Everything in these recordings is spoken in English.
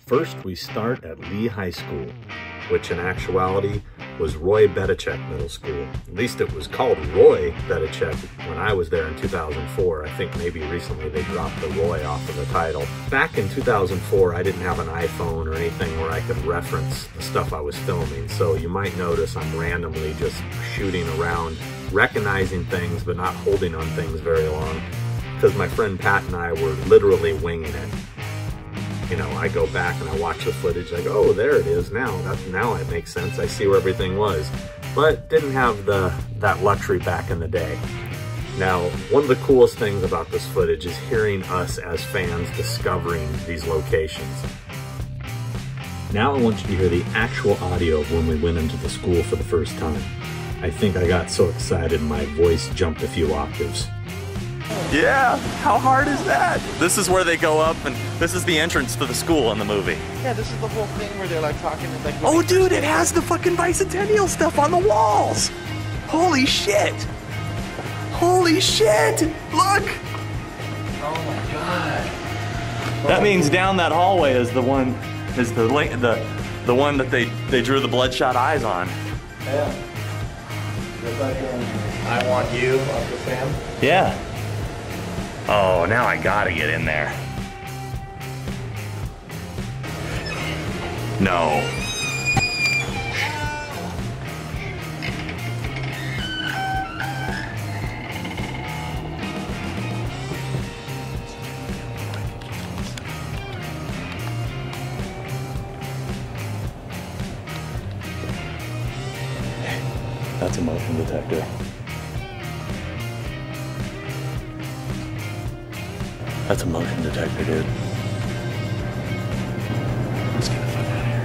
First, we start at Lee High School, which in actuality was Roy Bedichek Middle School. At least it was called Roy Bedichek when I was there in 2004. I think maybe recently they dropped the Roy off of the title. Back in 2004, I didn't have an iPhone or anything where I could reference the stuff I was filming, so you might notice I'm randomly just shooting around, recognizing things but not holding on things very long, because my friend Pat and I were literally winging it. You know, I go back and I watch the footage, I go, oh, there it is now. Now it makes sense. I see where everything was. But didn't have that luxury back in the day. Now, one of the coolest things about this footage is hearing us as fans discovering these locations. Now I want you to hear the actual audio of when we went into the school for the first time. I think I got so excited my voice jumped a few octaves. Yeah, how hard is that? This is where they go up, and this is the entrance to the school in the movie. Yeah, this is the whole thing where they're like talking and like... Oh dude, it has the fucking bicentennial stuff on the walls! Holy shit! Holy shit! Look! Oh my god. That means down that hallway is the one, the one that they drew the bloodshot eyes on. Yeah. Just like I Want You, Uncle Sam. Yeah. Oh, now I gotta get in there. No. That's a motion detector. That's a motion detector, dude. Let's get the fuck out of here.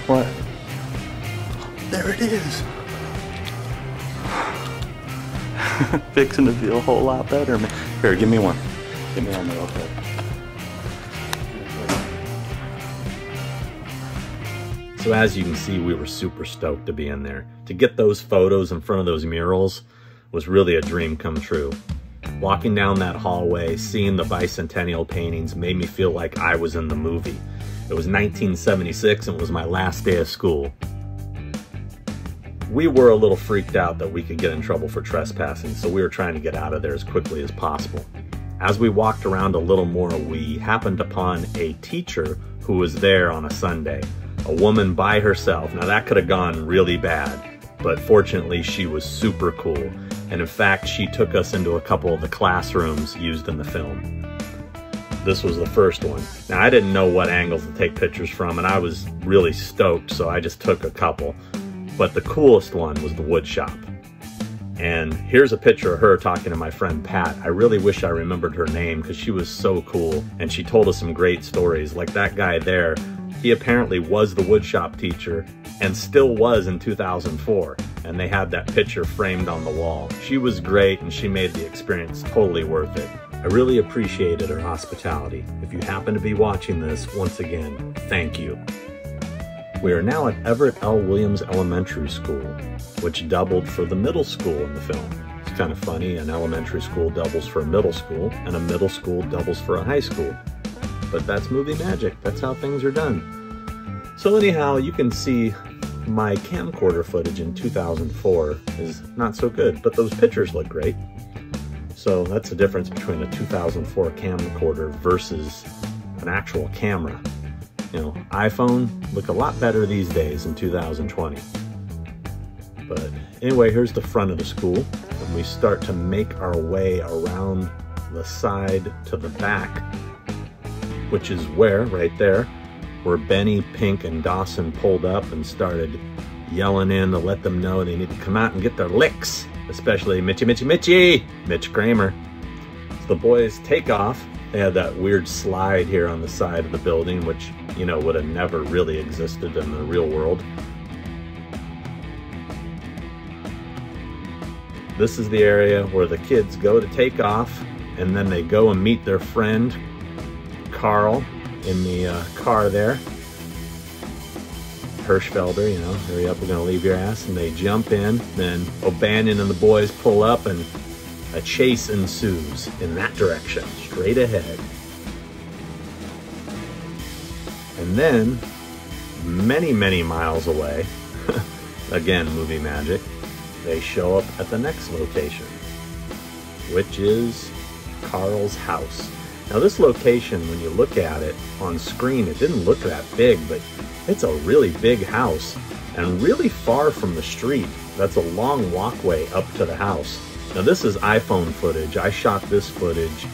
What? There it is. Fixing to feel a whole lot better, man. Here, give me one. Give me one real quick. So as you can see, we were super stoked to be in there. To get those photos in front of those murals was really a dream come true. Walking down that hallway, seeing the bicentennial paintings made me feel like I was in the movie. It was 1976 and it was my last day of school. We were a little freaked out that we could get in trouble for trespassing, so we were trying to get out of there as quickly as possible. As we walked around a little more, we happened upon a teacher who was there on a Sunday. A woman by herself. Now that could have gone really bad, but fortunately she was super cool. And in fact, she took us into a couple of the classrooms used in the film. This was the first one. Now I didn't know what angles to take pictures from, and I was really stoked, so I just took a couple. But the coolest one was the wood shop. And here's a picture of her talking to my friend Pat. I really wish I remembered her name because she was so cool, and she told us some great stories. Like that guy there, he apparently was the woodshop teacher and still was in 2004, and they had that picture framed on the wall. She was great and she made the experience totally worth it. I really appreciated her hospitality. If you happen to be watching this, once again, thank you. We are now at Everett L. Williams Elementary School, which doubled for the middle school in the film. It's kind of funny, an elementary school doubles for a middle school, and a middle school doubles for a high school. But that's movie magic. That's how things are done. So anyhow, you can see my camcorder footage in 2004 is not so good, but those pictures look great. So that's the difference between a 2004 camcorder versus an actual camera. You know, iPhone look a lot better these days in 2020. But anyway, here's the front of the school, and we start to make our way around the side to the back, which is where, right there, where Benny, Pink, and Dawson pulled up and started yelling in to let them know they need to come out and get their licks, especially Mitch Kramer. So the boys take off. They had that weird slide here on the side of the building, which, you know, would have never really existed in the real world. This is the area where the kids go to take off, and then they go and meet their friend, Carl, in the car there. Hirschfelder, you know, hurry up, we're gonna leave your ass. And they jump in, then O'Banion and the boys pull up and a chase ensues in that direction, straight ahead. And then, many, many miles away, again, movie magic, they show up at the next location, which is Carl's house. Now this location, when you look at it on screen, it didn't look that big, but it's a really big house and really far from the street. That's a long walkway up to the house. Now this is iPhone footage. I shot this footage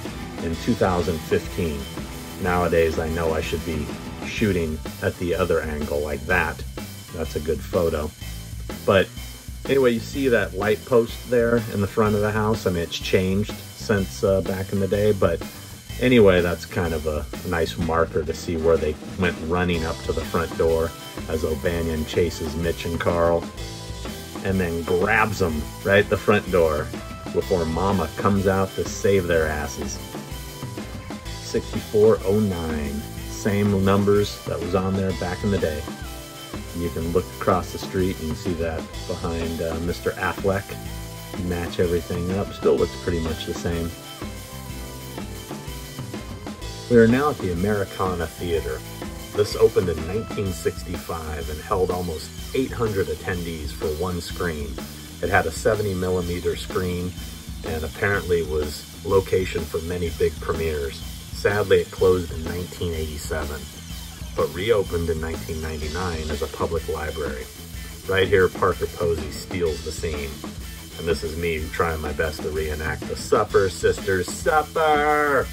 in 2015. Nowadays, I know I should be shooting at the other angle like that. That's a good photo. But anyway, you see that light post there in the front of the house? I mean, it's changed since back in the day, but anyway, that's kind of a nice marker to see where they went running up to the front door as O'Banion chases Mitch and Carl and then grabs them right at the front door before Mama comes out to save their asses. 6409, same numbers that was on there back in the day. And you can look across the street and see that behind Mr. Affleck. Match everything up, still looks pretty much the same. We are now at the Americana Theater. This opened in 1965 and held almost 800 attendees for one screen. It had a 70mm screen and apparently was location for many big premieres. Sadly, it closed in 1987, but reopened in 1999 as a public library. Right here, Parker Posey steals the scene. And this is me trying my best to reenact the Supper Sisters Supper!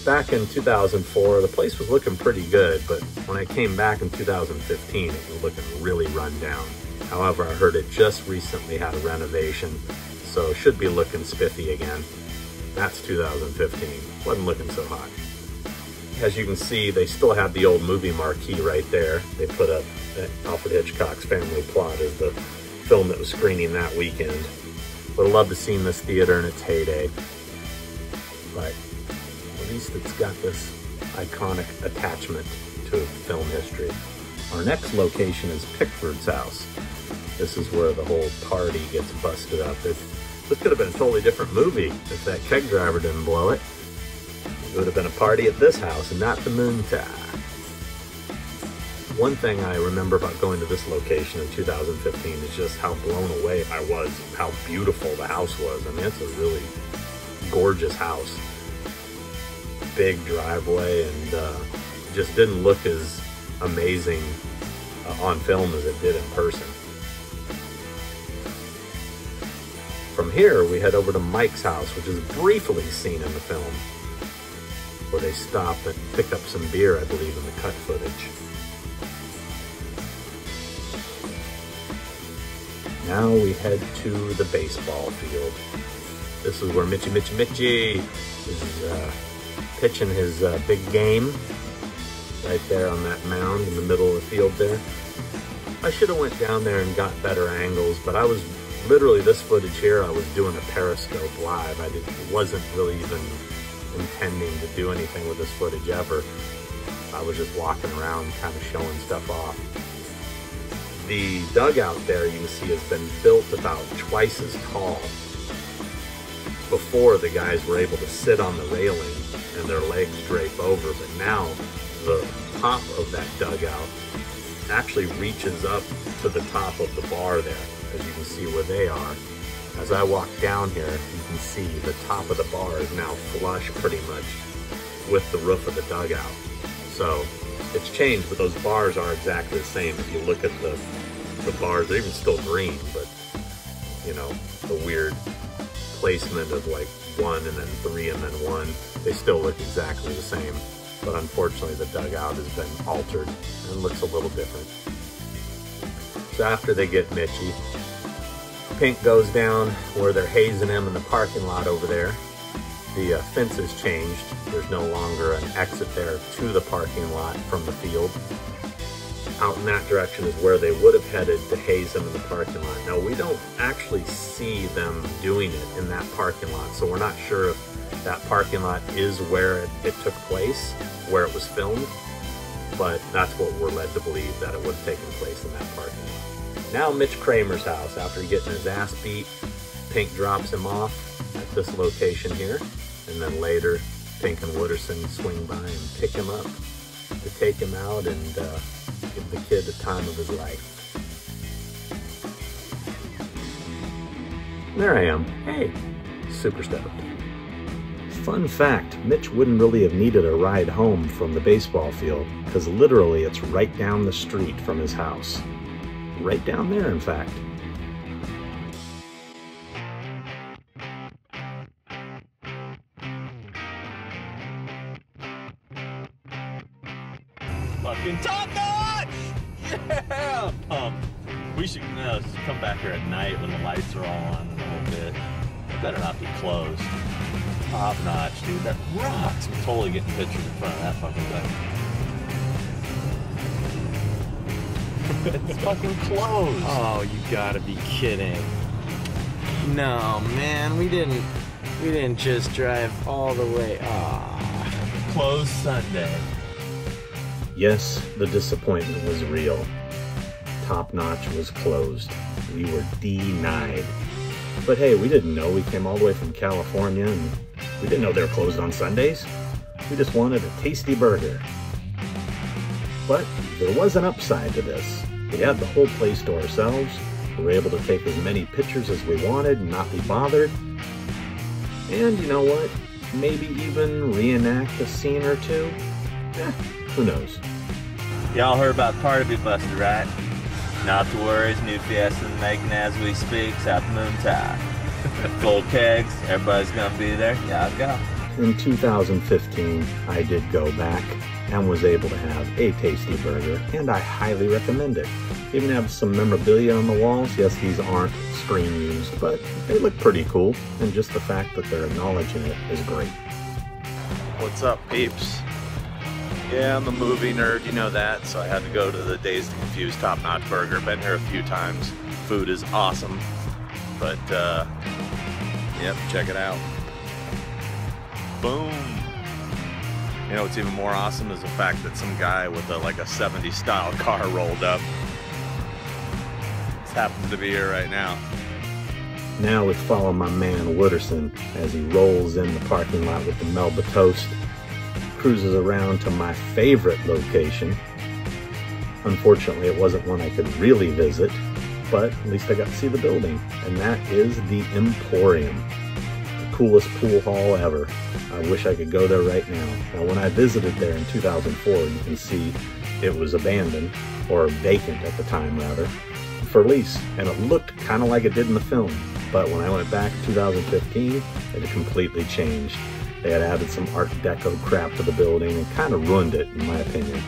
Back in 2004, the place was looking pretty good, but when I came back in 2015, it was looking really run down. However, I heard it just recently had a renovation, so should be looking spiffy again. That's 2015. Wasn't looking so hot. As you can see, they still have the old movie marquee right there. They put up Alfred Hitchcock's Family Plot as the film that was screening that weekend. Would have loved to see this theater in its heyday. But at least it's got this iconic attachment to film history. Our next location is Pickford's house. This is where the whole party gets busted up. This could have been a totally different movie if that keg driver didn't blow it. It would have been a party at this house and not the Moontide. One thing I remember about going to this location in 2015 is just how blown away I was, how beautiful the house was. I mean, it's a really gorgeous house. Big driveway, and just didn't look as amazing on film as it did in person. From here, we head over to Mike's house, which is briefly seen in the film, where they stop and pick up some beer, I believe, in the cut footage. Now we head to the baseball field. This is where Mitchie is pitching his big game, right there on that mound in the middle of the field there. I should have went down there and got better angles, but I was literally, this footage here, I was doing a Periscope live. I wasn't really even intending to do anything with this footage ever. I was just walking around kind of showing stuff off. The dugout there, you can see, has been built about twice as tall. Before, the guys were able to sit on the railing and their legs drape over, but now the top of that dugout actually reaches up to the top of the bar there, as you can see where they are. As I walk down here, you can see the top of the bar is now flush pretty much with the roof of the dugout. So it's changed, but those bars are exactly the same. If you look at the bars, they're even still green, but you know, the weird placement of like 1 and then 3 and then 1, they still look exactly the same. But unfortunately, the dugout has been altered and looks a little different. So after they get Mitchie, Pink goes down where they're hazing him in the parking lot over there. The fence has changed. There's no longer an exit there to the parking lot from the field. Out in that direction is where they would have headed to haze him in the parking lot. Now, we don't actually see them doing it in that parking lot, so we're not sure if that parking lot is where it took place, where it was filmed. but that's what we're led to believe, that it was taking place in that parking lot. Now Mitch Kramer's house. After getting his ass beat, Pink drops him off at this location here, and then later Pink and Wooderson swing by and pick him up to take him out and give the kid the time of his life. There I am. Hey, super stoked. Fun fact, Mitch wouldn't really have needed a ride home from the baseball field because literally it's right down the street from his house. Right down there, in fact. Fucking top notch! Yeah! We should come back here at night when the lights are all on a little bit. It better not be closed. Top notch, dude. That rocks. I'm totally getting pictures in front of that fucking thing. It's fucking closed. Oh, you gotta be kidding. No, man, we didn't just drive all the way. Ah. Closed Sunday. Yes, the disappointment was real. Top Notch was closed. We were denied. But hey, we didn't know. We came all the way from California and we didn't know they were closed on Sundays. We just wanted a tasty burger. But there was an upside to this. We had the whole place to ourselves. We were able to take as many pictures as we wanted and not be bothered. And you know what? Maybe even reenact a scene or two. Who knows? Y'all heard about Party Buster, right? Not to worry, it's new Fiesta making as we speak, South Moon Tower. Full kegs, everybody's gonna be there. Y'all go. In 2015, I did go back and was able to have a tasty burger, and I highly recommend it. Even have some memorabilia on the walls. Yes, these aren't screen used, but they look pretty cool, and just the fact that they're acknowledging it is great. What's up, peeps? Yeah, I'm a movie nerd, you know that, so I had to go to the Dazed and Confused Top Notch Burger. Been here a few times. Food is awesome, but yep, check it out. Boom. You know what's even more awesome is the fact that some guy with like a 70s style car rolled up. This happens to be here right now. Now let's follow my man Wooderson as he rolls in the parking lot with the Melba Toast, cruises around to my favorite location. Unfortunately, it wasn't one I could really visit, but at least I got to see the building, and that is the Emporium. The coolest pool hall ever. I wish I could go there right now. Now, when I visited there in 2004, you can see it was abandoned, or vacant at the time rather, for lease, and it looked kind of like it did in the film. But when I went back in 2015, it had completely changed. They had added some Art Deco crap to the building and kind of ruined it, in my opinion.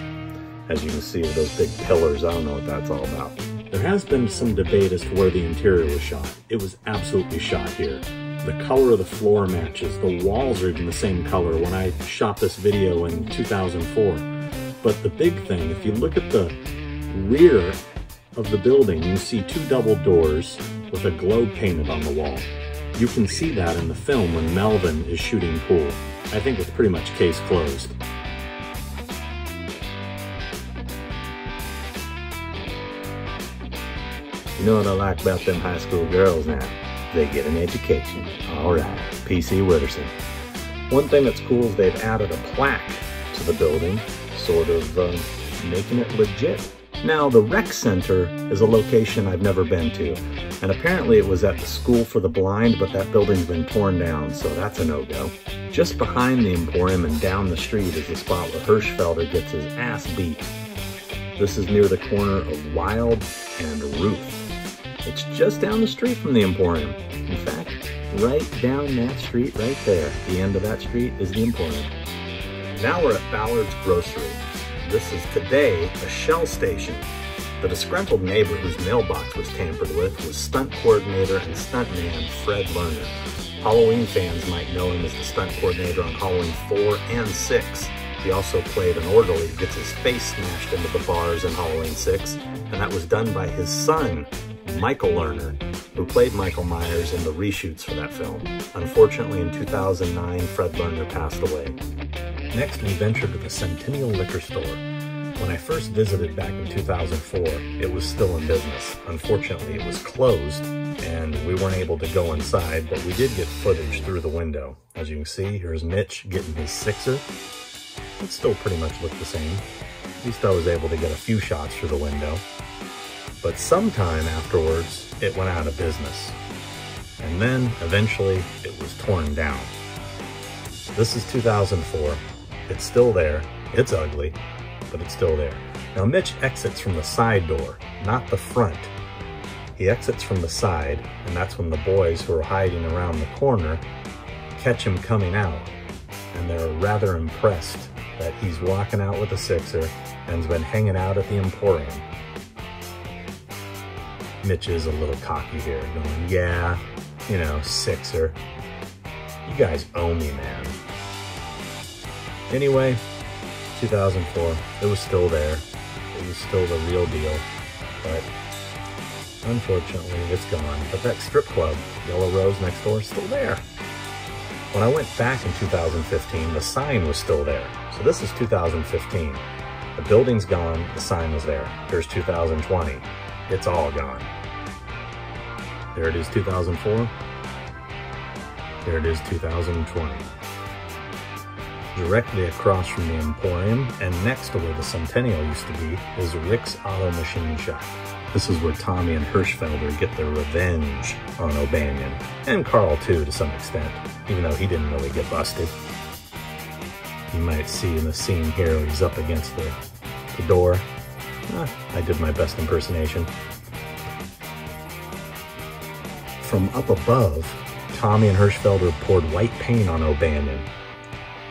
As you can see with those big pillars, I don't know what that's all about. There has been some debate as to where the interior was shot. It was absolutely shot here. The color of the floor matches. The walls are even the same color when I shot this video in 2004. But the big thing, if you look at the rear of the building, you see two double doors with a globe painted on the wall. You can see that in the film when Melvin is shooting pool. I think it's pretty much case closed. You know what I like about them high school girls now? They get an education. All right, PC Wooderson. One thing that's cool is they've added a plaque to the building, sort of making it legit. Now, the rec center is a location I've never been to, and apparently it was at the School for the Blind, but that building's been torn down, so that's a no-go. Just behind the Emporium and down the street is the spot where Hirschfelder gets his ass beat. This is near the corner of Wild and Ruth. It's just down the street from the Emporium. In fact, right down that street right there, the end of that street is the Emporium. Now we're at Ballard's Grocery. This is today a Shell station. The disgruntled neighbor whose mailbox was tampered with was stunt coordinator and stuntman Fred Lerner. Halloween fans might know him as the stunt coordinator on Halloween 4 and 6. He also played an orderly who gets his face smashed into the bars in Halloween 6, and that was done by his son, Michael Lerner, who played Michael Myers in the reshoots for that film. Unfortunately, in 2009, Fred Lerner passed away. Next, we ventured to the Centennial Liquor Store. When I first visited back in 2004, it was still in business. Unfortunately, it was closed and we weren't able to go inside, but we did get footage through the window. As you can see, here's Mitch getting his sixer. It still pretty much looked the same. At least I was able to get a few shots through the window. But sometime afterwards, it went out of business. And then, eventually, it was torn down. This is 2004. It's still there. It's ugly, but it's still there. Now, Mitch exits from the side door, not the front. He exits from the side, and that's when the boys who are hiding around the corner catch him coming out. And they're rather impressed that he's walking out with a sixer and has been hanging out at the Emporium. Mitch is a little cocky here, going, yeah, you know, sixer. You guys owe me, man. Anyway, 2004, it was still there. It was still the real deal, but unfortunately, it's gone. But that strip club, Yellow Rose next door, is still there. When I went back in 2015, the sign was still there. So this is 2015. The building's gone, the sign was there. Here's 2020. It's all gone. There it is, 2004. There it is, 2020. Directly across from the Emporium and next to where the Centennial used to be is Rick's Auto Machine Shop. This is where Tommy and Hirschfelder get their revenge on O'Banion, and Carl too to some extent, even though he didn't really get busted. You might see in the scene here he's up against the door. I did my best impersonation. From up above, Tommy and Hirschfelder poured white paint on O'Banion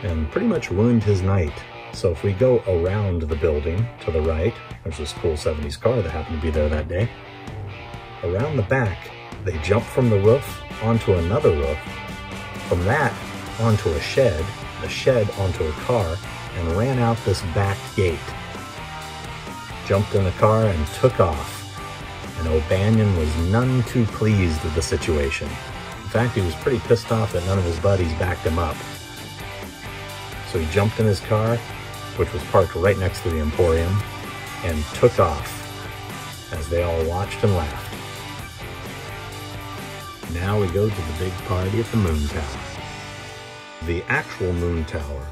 and pretty much ruined his night. So if we go around the building to the right, there's this cool 70s car that happened to be there that day. Around the back, they jumped from the roof onto another roof, from that onto a shed, the shed onto a car, and ran out this back gate. Jumped in the car and took off. And O'Banion was none too pleased with the situation. In fact, he was pretty pissed off that none of his buddies backed him up. So he jumped in his car, which was parked right next to the Emporium, and took off as they all watched and laughed. Now we go to the big party at the Moon Tower. The actual Moon Tower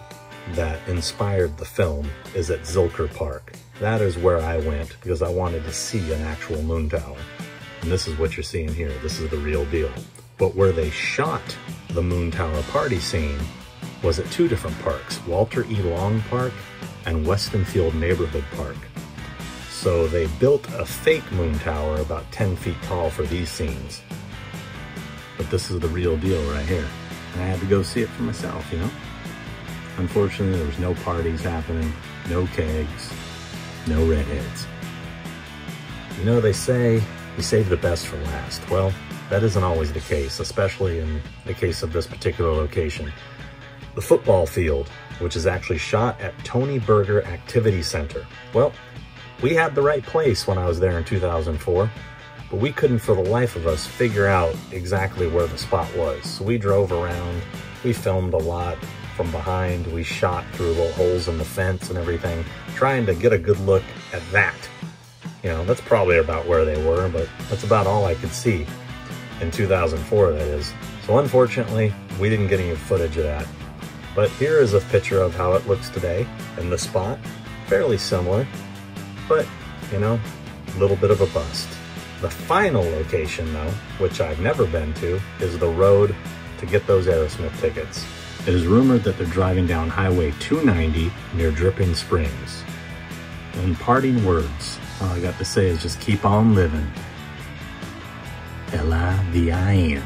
that inspired the film is at Zilker Park. That is where I went because I wanted to see an actual moon tower. And this is what you're seeing here. This is the real deal. But where they shot the Moon Tower party scene was at two different parks, Walter E. Long Park and Westonfield Neighborhood Park. So they built a fake moon tower about 10 feet tall for these scenes. But this is the real deal right here. And I had to go see it for myself, you know? Unfortunately, there was no parties happening, no kegs, no redheads. You know, they say you save the best for last. Well, that isn't always the case, especially in the case of this particular location. The football field, which is actually shot at Tony Burger Activity Center. Well, we had the right place when I was there in 2004, but we couldn't for the life of us figure out exactly where the spot was. So we drove around, we filmed a lot from behind, we shot through little holes in the fence and everything, trying to get a good look at that. You know, that's probably about where they were, but that's about all I could see in 2004, that is. So unfortunately, we didn't get any footage of that. But here is a picture of how it looks today in the spot. Fairly similar, but, you know, a little bit of a bust. The final location, though, which I've never been to, is the road to get those Aerosmith tickets. It is rumored that they're driving down Highway 290 near Dripping Springs. In parting words, all I got to say is just keep on living. L-I-V-I-N.